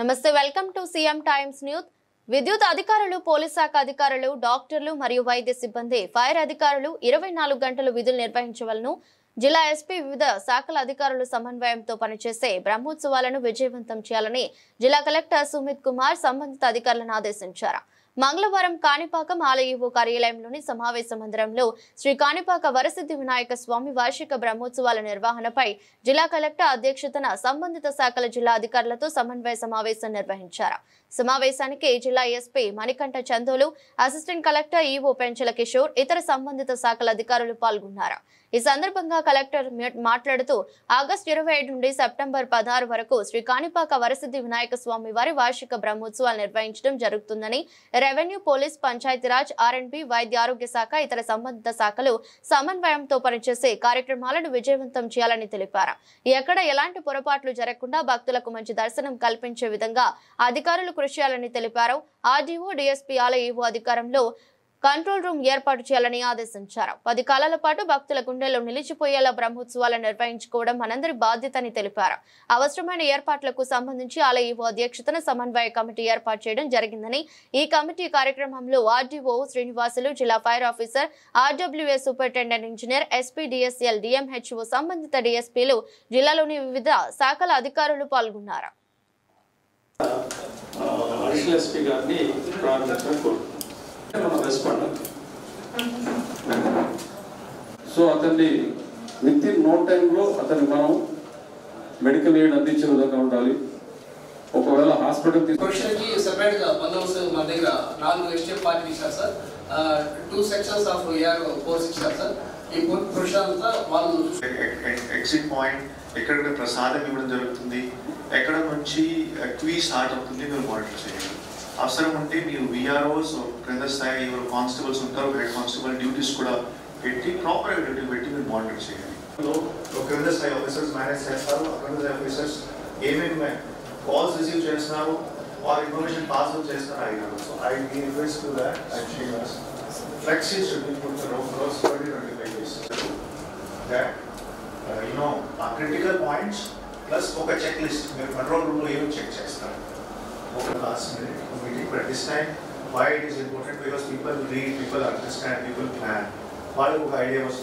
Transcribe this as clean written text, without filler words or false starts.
నమస్తే welcome to CM times news. విద్యుత్ అధికారులు, పోలీస్ శాఖ అధికారులు, డాక్టర్లు మరియు వైద్య సిబ్బంది, ఫైర్ అధికారులు 24 గంటలు విధులు నిర్వహించవలను. జిల్లా ఎస్పీ వివిధ శాఖల అధికారులు సమన్వయంతో పనిచేసే బ్రహ్మోత్సవాలను విజయవంతం చేయాలని జిల్లా కలెక్టర్ సుమిత్ కుమార్ సంబంధిత అధికారులను ఆదేశించారు. మంగళవారం కాణిపాకం ఆలయ కార్యాలయంలోని సమావేశ మందిరంలో శ్రీ కాణిపాక వరసిద్ధి వినాయక స్వామి వార్షిక బ్రహ్మోత్సవాల నిర్వహణపై జిల్లా కలెక్టర్ అధ్యక్షతన సంబంధిత శాఖల జిల్లా అధికారులతో సమన్వయ సమావేశం నిర్వహించారు. సమావేశానికి జిల్లా SP Manikanta Chandolu, assistant collector EO Penchala Kishore, ఇతర సంబంధిత శాఖల అధికారులు పాల్గొన్నారు. ఈ సందర్భంగా కలెక్టర్ మాట్లాడుతూ ఆగస్టు 27 నుండి సెప్టెంబర్ 16 వరకు శ్రీ కాణిపాక వరసిద్ధి వినాయక స్వామి వారి వార్షిక బ్రహ్మోత్సవాలు నిర్వహించడం జరుగుతుందని, రెవెన్యూ, పోలీస్, పంచాయతీరాజ్, ఆర్ఎండ్బి, వైద్య ఆరోగ్య శాఖ, ఇతర సంబంధిత శాఖలు సమన్వయంతో పనిచేసే కార్యక్రమాలను విజయవంతం చేయాలని తెలిపారు. ఎక్కడ ఎలాంటి పొరపాట్లు జరగకుండా భక్తులకు మంచి దర్శనం కల్పించే విధంగా అధికారులు కృషి చేయాలని తెలిపారు. ఆర్డీఓ, డీఎస్పీ, ఆలయ ఈవో అధికారంలో కంట్రోల్ రూమ్ ఏర్పాటు చేయాలని ఆదేశించారు. 10 కాలాల పాటు భక్తుల గుండెల్లో నిలిచిపోయేలా బ్రహ్మోత్సవాలను నిర్వహించుకోవడం మనందరి బాధ్యత అని తెలిపారు. అవసరమైన ఏర్పాట్లకు సంబంధించి ఆలయ ఈవో అధ్యక్షతన సమన్వయ కమిటీ ఏర్పాటు చేయడం జరిగిందని, ఈ కమిటీ కార్యక్రమంలో ఆర్డీఓ శ్రీనివాసులు, జిల్లా fire officer, RWS superintendent engineer, SP, DSL, DMHO, సంబంధిత డిఎస్పీలు, జిల్లాలోని వివిధ శాఖల అధికారులు పాల్గొన్నారు. సో అతన్ని విత్ ఇన్ నో టైంలో అతన్ని మనం మెడికల్ ఎయిడ్ అందించే విధంగా ఉండాలి. ఒకవేళ హాస్పిటల్ సెపరేట్ గా బందోబస్తు మన దగ్గర 4 ఎస్టీఎఫ్ పార్టీ ఇచ్చారు sir. 2 sections of AR force ఇచ్చారు సార్. ఈ పురుషులంతా వాళ్ళు ఎగ్జిట్ పాయింట్ ఎక్కడ ప్రసాదం ఇవ్వడం జరుగుతుంది, ఎక్కడ నుంచి క్వీ స్టార్ట్ అవుతుంది మీరు మానిటర్ చేయండి. అవసరం ఉంటే మీరు విఆర్ఓస్ క్రింద స్థాయి ఎవరు కానిస్టేబుల్స్ ఉంటారు, హెడ్ కానిస్టేబుల్ డ్యూటీస్ కూడా పెట్టి ప్రాపర్ డ్యూటీ పెట్టి మీరు మానిటర్ చేయండి. క్రింద స్థాయి ఆఫీసర్స్ మేనేజ్ చేస్తారు. క్రింద స్థాయి ఆఫీసర్స్ ఏమేమి కాల్స్ రిసీవ్ చేస్తున్నారు, వారి ఇన్ఫర్మేషన్ పాస్ అవుట్ చేస్తున్నారు అడిగారు. So I request to that actually flexi should be put across 20-25 days that ఆ క్రిటికల్ పాయింట్స్ ప్లస్ ఒక చెక్ లిస్ట్ మీరు కంట్రోల్ రూమ్ లో ఏమి చెక్ చేస్తారు. Last minute meeting, but this time why it is important, because people read, people understand, people plan. What idea was